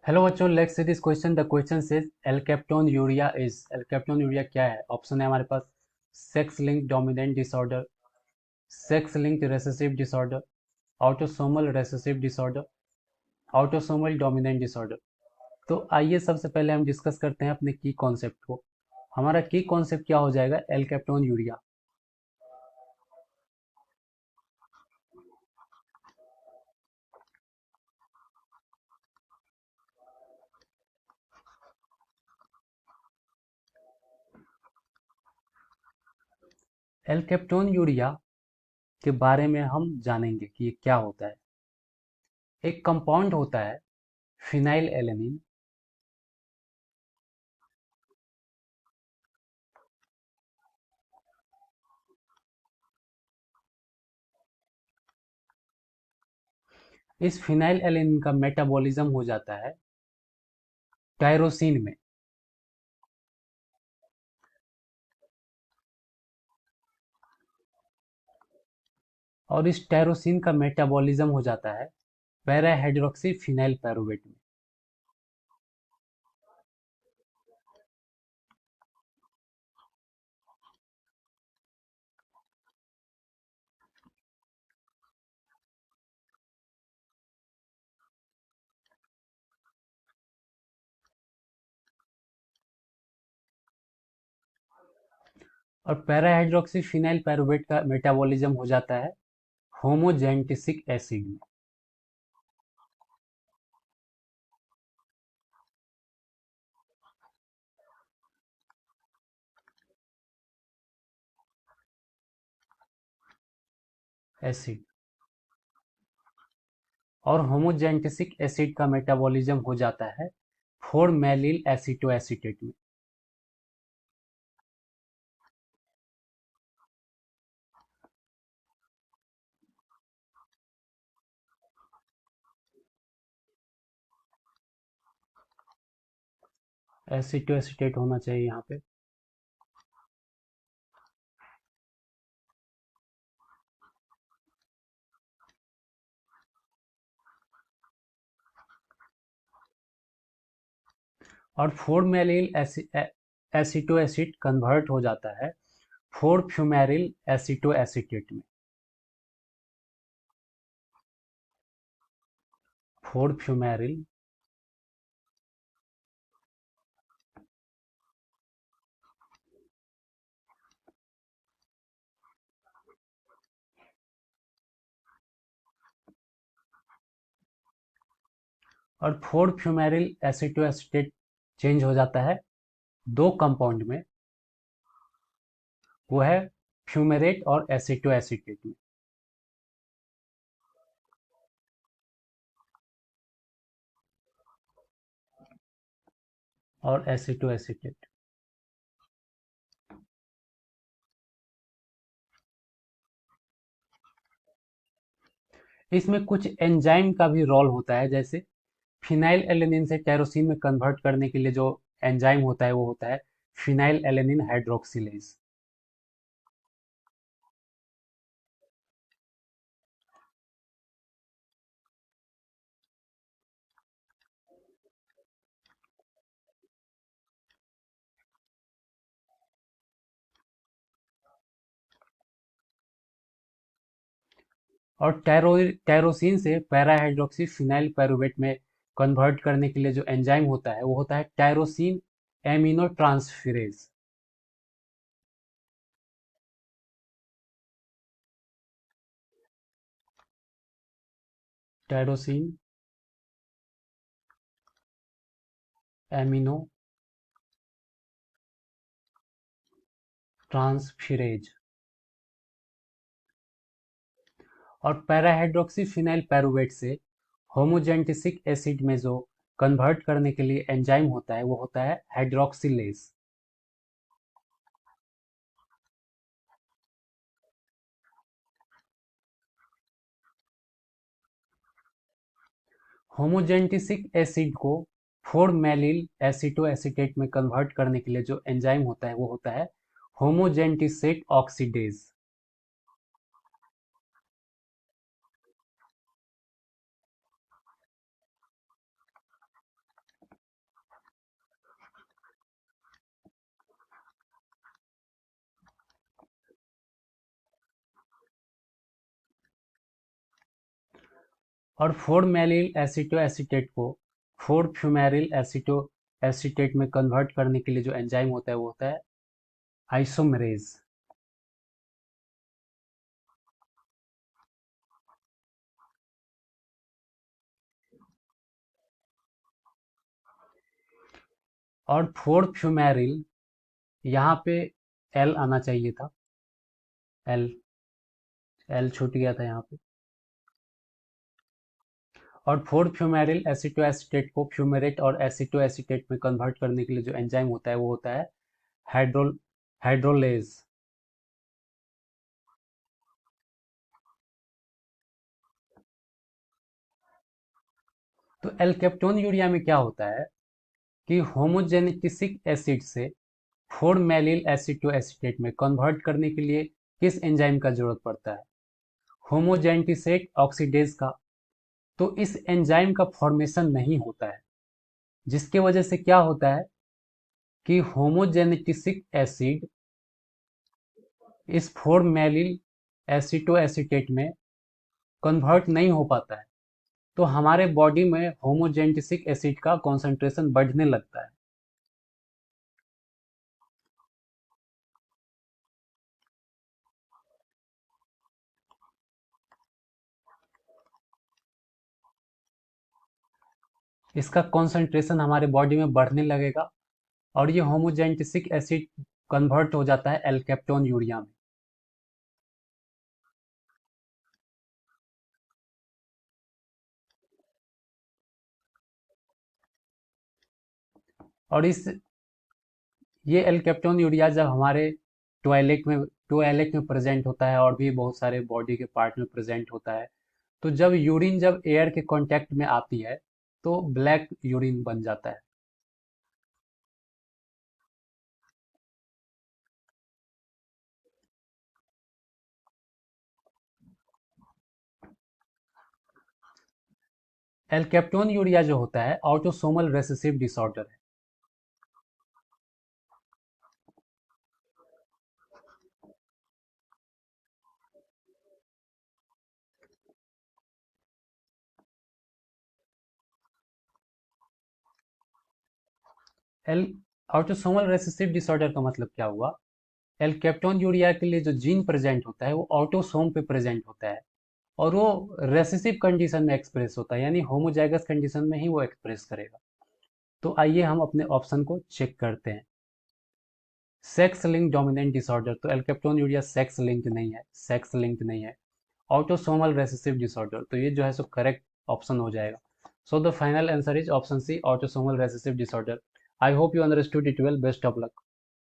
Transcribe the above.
Hello बच्चों, let's see this question. The question says alkaptonuria is. Alkaptonuria क्या है? Option है हमारे पास sex linked dominant disorder, sex linked recessive disorder, autosomal recessive disorder, autosomal dominant disorder. तो आइए सबसे पहले हम डिस्कस करते हैं अपने की कॉन्सेप्ट को। हमारा की कॉन्सेप्ट क्या हो जाएगा? एल्केप्टोन यूरिया। एल्केप्टोन यूरिया के बारे में हम जानेंगे कि ये क्या होता है। एक कंपाउंड होता है फिनाइल एलेनिन। इस फिनाइल एलेनिन का मेटाबॉलिज्म हो जाता है टायरोसिन में। और इस टायरोसिन का मेटाबॉलिज्म हो जाता है पैरा हाइड्रोक्सी फिनाइल पायरुवेट में। और पैरा हाइड्रोक्सी फिनाइल पायरुवेट का मेटाबॉलिज्म हो जाता है होमोजेंटिसिक एसिड में। एसिड। और होमोजेंटिसिक एसिड का मेटाबॉलिज्म हो जाता है 4 मेलिल एसीटोएसीटेट में। एसीटोएसीटेट होना चाहिए यहाँ पे। और 4 मेलिल एसीटोएसिड कन्वर्ट हो जाता है 4 फ्यूमेरिल एसीटोएसीटेट में। 4 फ्यूमेरिल। और 4 फ्यूमेरिल एसीटोएसीटेट चेंज हो जाता है दो कंपाउंड में। वो है फ्यूमेरेट और एसीटोएसीटेट में। और एसीटोएसीटेट। इसमें कुछ एंजाइम का भी रोल होता है, जैसे फिनाइल एलेनिन से टेरोसिन में कन्वर्ट करने के लिए जो एंजाइम होता है वो होता है फिनाइल एलेनिन हाइड्रोक्सिलेज। और टेरोसिन से पैरा हाइड्रोक्सी फिनाइल पायरुवेट में कन्वर्ट करने के लिए जो एंजाइम होता है वो होता है tyrosine amino transferase. Tyrosine amino transferase. और पैराहाइड्रोक्सी फिनाइल पायरुवेट से होमोजेंटिसिक एसिड में जो कन्वर्ट करने के लिए एंजाइम होता है वो होता है हाइड्रोक्सिलेज। होमोजेंटिसिक एसिड को 4 मेलिल एसीटोएसीटेट में कन्वर्ट करने के लिए जो एंजाइम होता है वो होता है होमोजेंटिसेट ऑक्सीडेज। और 4-मेलिल एसीटोएसीटेट को 4-फ्यूमेरिल एसीटोएसीटेट में कन्वर्ट करने के लिए जो एंजाइम होता है वो होता है आइसोमेरेज। और 4-फ्यूमेरिल, यहाँ पे एल आना चाहिए था, एल एल छूट गया था यहाँ पे। और 4-फ्यूमेरिल एसीटोएसीटेट को फ्यूमेरेट और एसीटोएसीटेट में कन्वर्ट करने के लिए जो एंजाइम होता है वो होता है हाइड्रोलेज। तो एल्केप्टोन यूरिया में क्या होता है कि होमोजेनेटिसिक एसिड से 4-मेलिल एसीटोएसीटेट में कन्वर्ट करने के लिए किस एंजाइम का जरूरत पड़ता है? होमोजेनेटिसेट ऑक्सीडेज का। तो इस एंजाइम का फॉर्मेशन नहीं होता है, जिसके वजह से क्या होता है कि होमोजेनेटिसिक एसिड इस 4-मेलिल एसीटोएसीटेट में कन्वर्ट नहीं हो पाता है, तो हमारे बॉडी में होमोजेनेटिसिक एसिड का कॉन्सेंट्रेशन बढ़ने लगता है। इसका कॉन्सेंट्रेशन हमारे बॉडी में बढ़ने लगेगा और ये होमोजेनेटिसिक एसिड कन्वर्ट हो जाता है एल्केप्टोन यूरिया में। और इस ये एल्केप्टोन यूरिया जब हमारे टॉयलेट में प्रेजेंट होता है और भी बहुत सारे बॉडी के पार्ट में प्रेजेंट होता है, तो जब यूरिन जब एयर के कांटेक्ट में आती है तो ब्लैक यूरिन बन जाता है। एल्केप्टोन यूरिया जो होता है ऑटोसोमल रेसेसिव डिसऑर्डर है। एल ऑटोसोमल रेसेसिव डिसऑर्डर का मतलब क्या हुआ? एल्केप्टोन यूरिया के लिए जो जीन प्रेजेंट होता है वो ऑटोसोम पे प्रेजेंट होता है और वो रेसेसिव कंडीशन में एक्सप्रेस होता है, यानी होमोजाइगस कंडीशन में ही वो एक्सप्रेस करेगा। तो आइए हम अपने ऑप्शन को चेक करते हैं। सेक्स लिंक डोमिनेंट डिसऑर्डर, तो एल्केप्टोन यूरिया सेक्स लिंक्ड नहीं है, सेक्स लिंक्ड नहीं है। ऑटोसोमल रेसेसिव डिसऑर्डर, तो ये जो है सो करेक्ट ऑप्शन हो जाएगा। So the final answer is option C, autosomal recessive disorder. I hope you understood it well. Best of luck.